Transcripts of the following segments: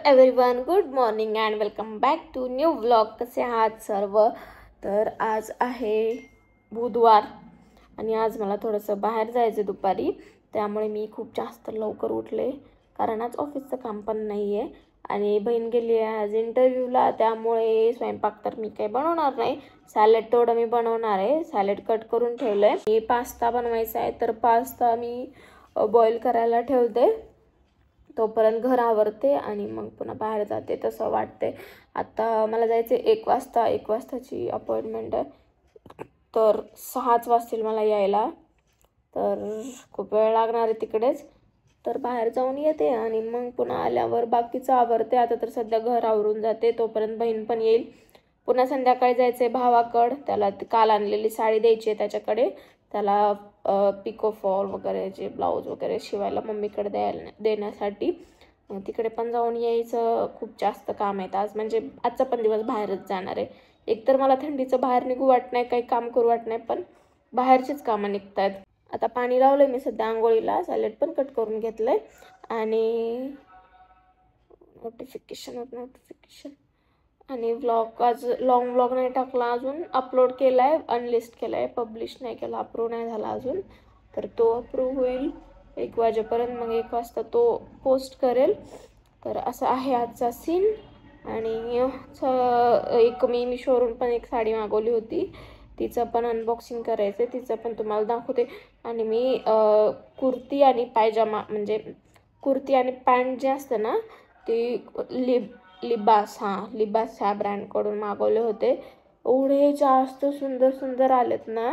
Everyone, good morning and welcome back to new vlog. कसे आहात सर्व? तर आज आहे बुधवार आणि आज मला थोडंसं बाहेर जायचं दुपारी, त्यामुळे मी खूप जास्त लवकर उठले कारण आज ऑफिसचं काम पण नाही आहे आणि बहीण गेली आहे आज इंटरव्ह्यूला. त्यामुळे स्वयंपाक तर मी काही बनवणार नाही. सॅलड तेवढं मी बनवणार आहे. सॅलड कट करून ठेवलं आहे. मी पास्ता बनवायचा आहे तर पास्ता मी बॉईल करायला ठेवते. तोपर्यंत घर आवरते आणि मग पुन्हा बाहेर जाते तसं वाटते. आता मला जायचं 1 वाजता. 1 वाजताची अपॉइंटमेंट आहे, तर 6च वाजतील मला यायला. तर खूप वेळ लागणार आहे तिकडेच. तर बाहेर जाऊन येते आणि मग पुन्हा आल्यावर बाकीचं आवरते. आता तर सध्या घर आवरून जाते, तोपर्यंत बहीण पण येईल. पुन्हा संध्याकाळी जायचं आहे भावाकडं. त्याला काल आणलेली साडी द्यायची आहे त्याच्याकडे. त्याला पिको फॉल वगैरे जे ब्लाऊज वगैरे शिवायला मम्मीकडे देण्यासाठी तिकडे पण जाऊन यायचं. खूप जास्त काम आहेत आज, म्हणजे आजचा पण दिवस बाहेरच जाणार आहे. एकतर मला थंडीचं बाहेर निघू वाटत नाही, काही काम करू वाटत नाही, पण बाहेरचीच कामं निघत आहेत. आता पाणी लावलं मी सध्या आंघोळीला. सॅलड पण कट करून घेतलं आहे आणि नोटिफिकेशन आणि व्लॉग आज लॉंग व्लॉग नाही टाकला अजून. अपलोड केला आहे, अनलिस्ट केला आहे, पब्लिश नाही केला, अप्रूव्ह नाही झाला अजून. तर तो अप्रूव्ह होईल 1 वाजेपर्यंत, मग 1 वाजता तो पोस्ट करेल. तर असं आहे आजचा सीन. आणि एक मी मिशोवरून पण एक साडी मागवली होती, तिचं पण अनबॉक्सिंग करायचं आहे, तिचं पण तुम्हाला दाखवते. आणि मी कुर्ती आणि पायजामा, म्हणजे कुर्ती आणि पॅन्ट जे असतं ना ती लिबास ह्या ब्रँडकडून मागवले होते. एवढे जास्त सुंदर आलेत ना,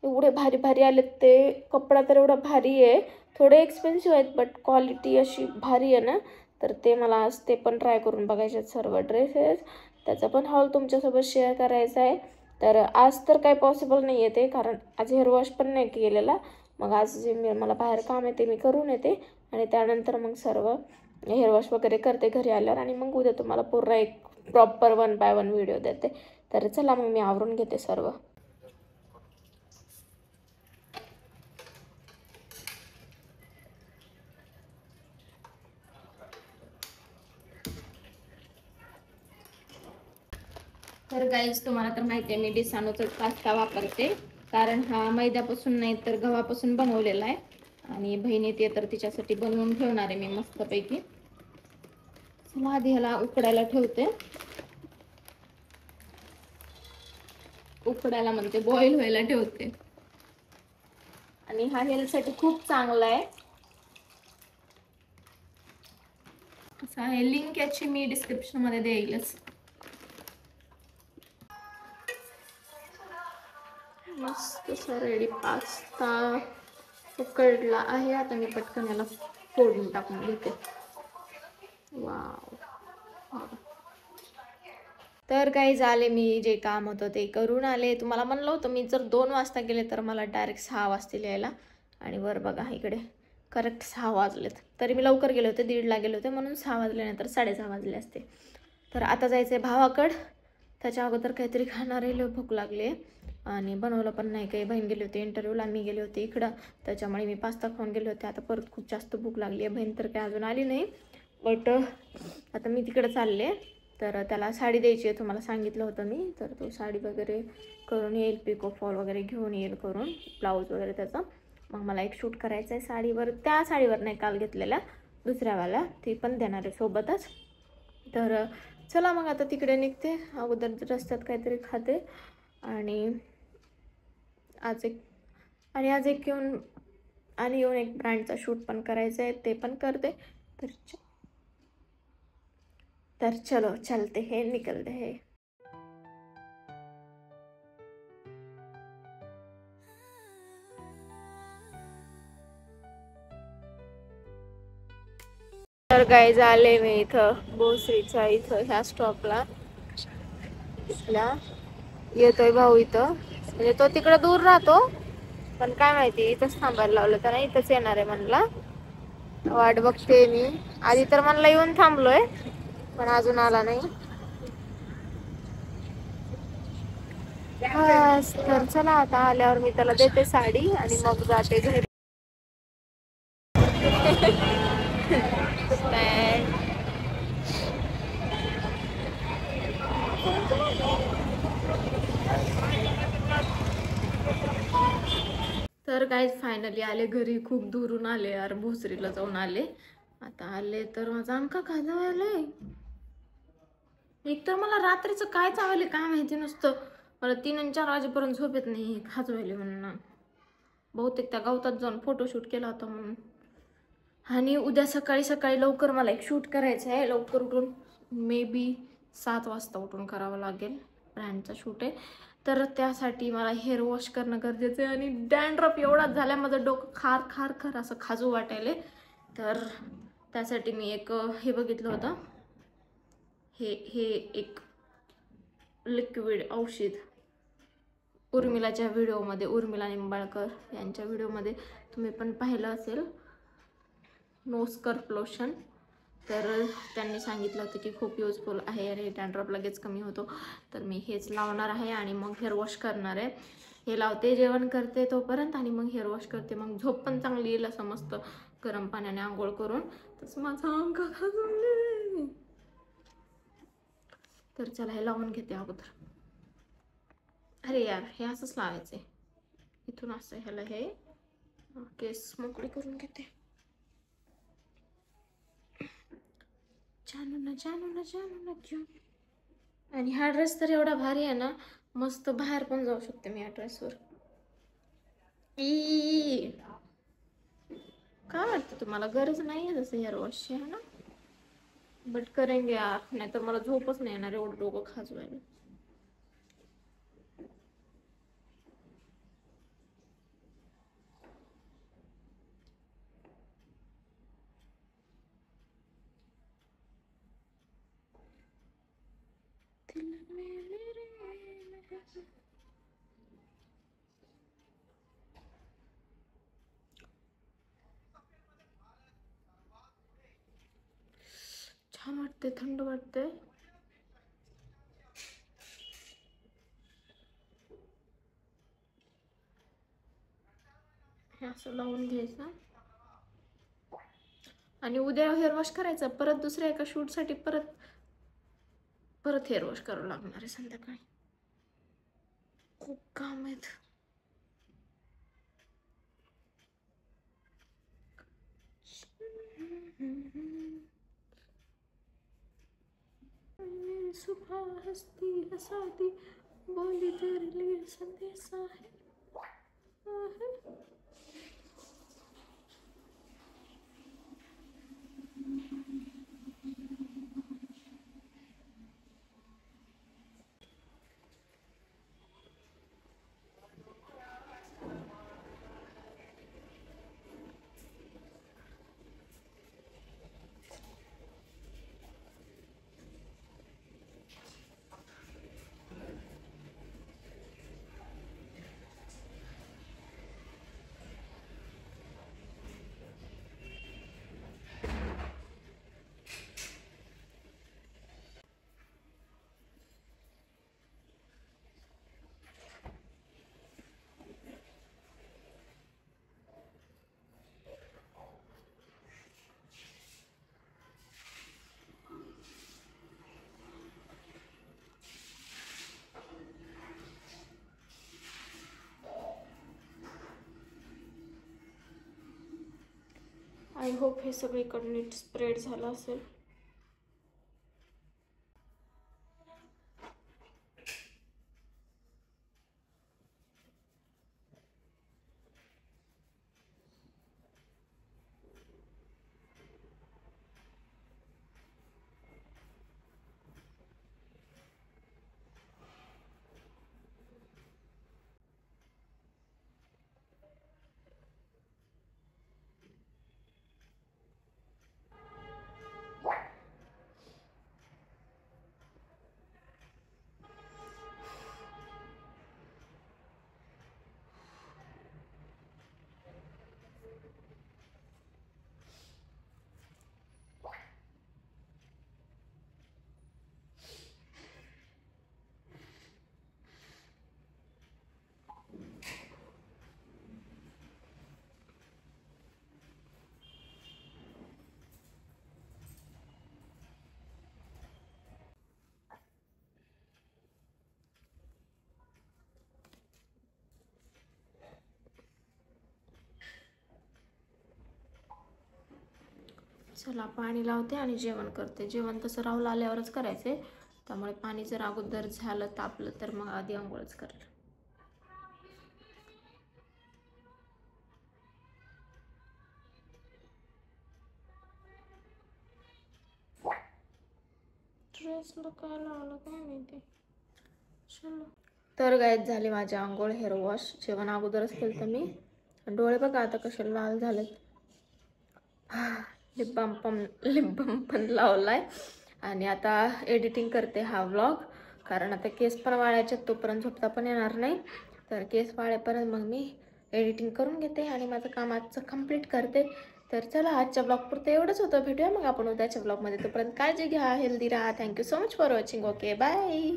एवढे भारी आलेत. ते कपडा तर एवढा भारी आहे. थोडे एक्सपेन्सिव्ह आहेत बट क्वालिटी अशी भारी आहे ना. तर ते मला आज ते पण ट्राय करून बघायचे आहेत सर्व ड्रेसेस. त्याचा पण हॉल तुमच्यासोबत शेअर करायचा आहे. तर आज तर काही पॉसिबल नाही आहे ते, कारण आज हेअर वॉश पण नाही केलेला. मग आज जे मला बाहेर काम आहे ते मी करून येते आणि त्यानंतर मग सर्व हेअर वॉश वगैरे करते घरी आल्यावर. आणि मग उद्या तुम्हाला पूर्ण एक प्रॉपर 1 बाय 1 व्हिडिओ देते. तर चला मग मी आवरून घेते सर्व. तर गाईज, तुम्हाला तर माहिती आहे मी डिसानोचाच पास्ता वापरते, कारण हा मैद्यापासून नाही तर गव्हापासून बनवलेला आहे. आणि बहीण येते तर तिच्यासाठी बनवून ठेवणार आहे मी मस्तपैकी. चला आधी ह्याला उकडायला ठेवते. उकडायला म्हणते, बॉईल व्हायला ठेवते. आणि हा हेल्थसाठी खूप चांगला आहे. असं आहे, लिंक याची मी डिस्क्रिप्शन मध्ये देईलच. मस्त रेडी पास्ता उकळला आहे. आता मी पटकन याला फोडून टाकून घेते. वाव. तर काही झाले, मी जे काम होतं ते करून आले. तुम्हाला म्हणलं होतं मी जर 2 वाजता गेले तर मला डायरेक्ट 6 वाजतील यायला. आणि वर बघा इकडे करेक्ट 6 वाजलेत. तरी मी लवकर गेले होते, 1:30ला गेले होते, म्हणून 6 वाजले, नाही तर 6:30 वाजले असते. तर आता जायचं आहे भावाकडं. त्याच्या अगोदर काहीतरी खाणार आहे, भूक लागली आहे. आणि बनवलं पण नाही काही. बहीण गेली होती इंटरव्ह्यूला, मी गेले होते इकडं, त्याच्यामुळे मी पास्ता खाऊन गेले होते. आता परत खूप जास्त भूक लागली आहे. बहीण तर काय अजून आली नाही, बट आता मी तिकडं चालले. तर त्याला साडी द्यायची आहे, तुम्हाला सांगितलं होतं मी. तर तो साडी वगैरे करून येईल, पिको फॉल वगैरे घेऊन येईल करून, ब्लाऊज वगैरे त्याचा. मग मला एक शूट करायचं आहे साडीवर. त्या साडीवर नाही, काल घेतलेल्या दुसऱ्यावाला, ती पण देणार आहे सोबतच. तर चला मग आता तिकडे निघते. अगोदर रस्त्यात काहीतरी खाते आणि आज एक येऊन एक ब्रँडचा शूट पण करायचा आहे, ते पण करते. तर चलो चलते हैं, निकलते हैं. तर गाईज आले मी इथं भोसरीच्या इथं ह्या स्टॉपला. येतोय भाऊ इथं, म्हणजे तो तिकडे दूर राहतो, पण काय माहिती इथंच थांबायला लावलं त्याला. इथंच येणार आहे म्हणला. वाट बघते मी. आधी तर म्हणला येऊन थांबलोय, पण अजून आला नाही. तर चला आता आल्यावर मी त्याला देते साडी आणि मग जाते घरी. काय फायनली आले घरी. खूप दुरून आले यार, भोसरीला जाऊन आले. आता आले तर माझा अंका खाजवायलाय. एक तर मला रात्रीचं काय चावले काय माहिती नसतं. मला 3 आणि 4 वाजेपर्यंत झोप येत नाही खाजवायले म्हणून. बहुतेक त्या गवतात जाऊन फोटोशूट केला होता म्हणून. आणि उद्या सकाळी सकाळी लवकर मला एक शूट करायचं आहे. लवकर उठून मे बी 7 वाजता उठून करावं लागेल. ब्रँडचा शूट आहे. तर त्यासाठी मला हेअर वॉश करणं गरजेचं आहे. आणि डॅन्ड्रफ एवढाच झाला आहे, माझं डोकं खार खार खार असं खाजू वाटायले. तर त्यासाठी मी एक हे बघितलं होतं. हे एक लिक्विड औषध उर्मिलाच्या व्हिडिओमध्ये, उर्मिला निंबाळकर यांच्या व्हिडिओमध्ये तुम्ही पण पाहिलं असेल, नो स्कर्फ लोशन. तर त्यांनी सांगितलं होतं की खूप युजफुल आहे आणि डॅन्ड्रफ लगेच कमी होतो. तर मी हेच लावणार आहे आणि मग हेअर वॉश करणार आहे. हे लावते, जेवण करते तोपर्यंत, आणि मग हेअर वॉश करते. मग झोप पण चांगली येईल असं मस्त गरम पाण्याने आंघोळ करून. तसं माझा अंग खाजवले. तर चला हे लावून घेते अगोदर. अरे यार, हे असंच लावायचं आहे. इथून असं ह्याला हे केस मोकळी करून घेते. जानू ना जानू ना जानू ना क्यों. आणि हा ड्रेस तर एवढा भारी आहे ना, मस्त बाहेर पण जाऊ शकते मी या ड्रेसवर. काय वाटतं तुम्हाला, गरज नाही आहे जसं हेअर वॉशची, है ना? बट करेंगे यार, नाही तर मला झोपच नाही येणार एवढं डोकं खाजवायला. छान वाटते, थंड वाटते. हे असं लावून घ्यायचं आणि उद्या हेअर वॉश करायचं. परत दुसऱ्या एका शूटसाठी परत हेअर वॉश करावं लागणार आहे संध्याकाळी. खूप काम आहेत. सुबह हंसती हंसाती बोली तेरे लिए संदेशा है. आय होप हे सगळीकडे नीट स्प्रेड झालं असेल. चला पाणी लावते आणि जेवण करते. जेवण तसं राहुल आल्यावरच करायचे, त्यामुळे पाणी जर अगोदर झालं तापलं तर मग आधी आंघोळच करेल. ड्रेसला काय लावलं काय माहिती. चलो तर गायत झाले माझे आंघोळ, हेअर वॉश. जेवण अगोदरच केलं तर मी. डोळे बघा आता कसे लाल झालेत. लिप बाम पण लावलाय आणि आता एडिटिंग करते हा व्लॉग, कारण आता केस पण वाळायचे, तोपर्यंत झोपता पण येणार नाही. तर केस वाळेपर्यंत मग मी एडिटिंग करून घेते आणि माझं काम आजचं कंप्लीट करते. तर चला आजच्या ब्लॉगपुरतं एवढंच होतं. भेटूया मग आपण उद्याच्या ब्लॉगमध्ये. तोपर्यंत काळजी घ्या, हेल्दी राहा. Thank you so much for watching. Okay bye.